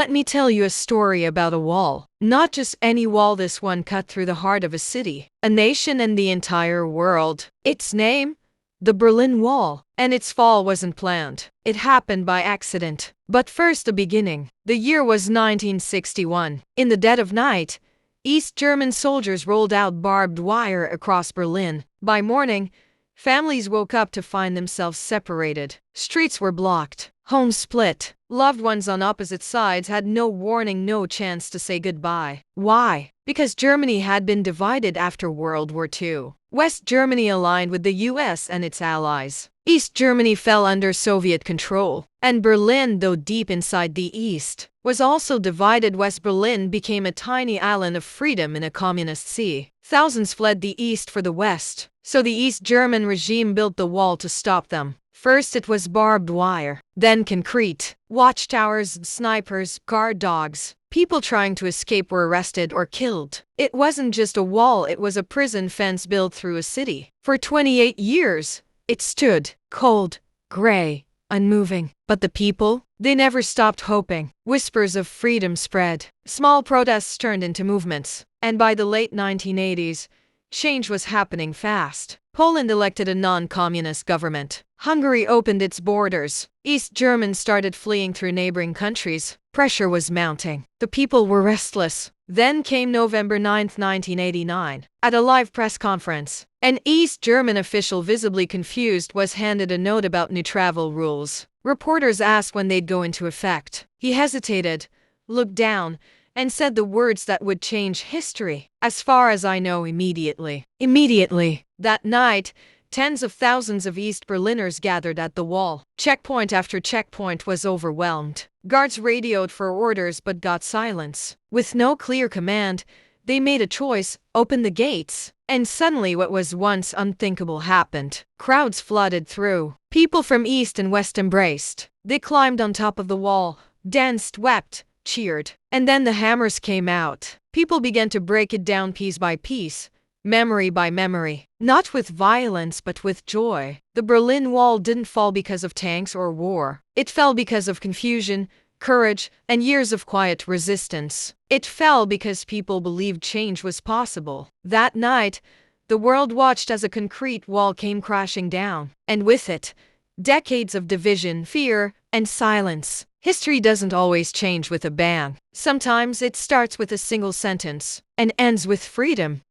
Let me tell you a story about a wall. Not just any wall, this one cut through the heart of a city, a nation, and the entire world. Its name? The Berlin Wall. And its fall wasn't planned. It happened by accident. But first, the beginning. The year was 1961. In the dead of night, East German soldiers rolled out barbed wire across Berlin. By morning, families woke up to find themselves separated. Streets were blocked. Homes split. Loved ones on opposite sides had no warning, no chance to say goodbye. Why? Because Germany had been divided after World War II. West Germany aligned with the US and its allies. East Germany fell under Soviet control. And Berlin, though deep inside the East, was also divided. West Berlin became a tiny island of freedom in a communist sea. Thousands fled the East for the West. So the East German regime built the wall to stop them. First it was barbed wire, then concrete, watchtowers, snipers, guard dogs. People trying to escape were arrested or killed. It wasn't just a wall, it was a prison fence built through a city. For 28 years, it stood, cold, gray, unmoving. But the people? They never stopped hoping. Whispers of freedom spread. Small protests turned into movements. And by the late 1980s, change was happening fast. Poland elected a non-communist government. Hungary opened its borders. East Germans started fleeing through neighboring countries. Pressure was mounting. The people were restless. Then came November 9, 1989. At a live press conference, an East German official, visibly confused, was handed a note about new travel rules. Reporters asked when they'd go into effect. He hesitated, looked down, and said the words that would change history. As far as I know, immediately. Immediately. That night, tens of thousands of East Berliners gathered at the wall. Checkpoint after checkpoint was overwhelmed. Guards radioed for orders but got silence. With no clear command, they made a choice: open the gates. And suddenly what was once unthinkable happened. Crowds flooded through. People from East and West embraced. They climbed on top of the wall, danced, wept, cheered. And then the hammers came out. People began to break it down piece by piece, memory by memory. Not with violence, but with joy. The Berlin Wall didn't fall because of tanks or war. It fell because of confusion, courage, and years of quiet resistance. It fell because people believed change was possible. That night, the world watched as a concrete wall came crashing down. And with it, decades of division, fear, and silence. History doesn't always change with a bang. Sometimes it starts with a single sentence and ends with freedom.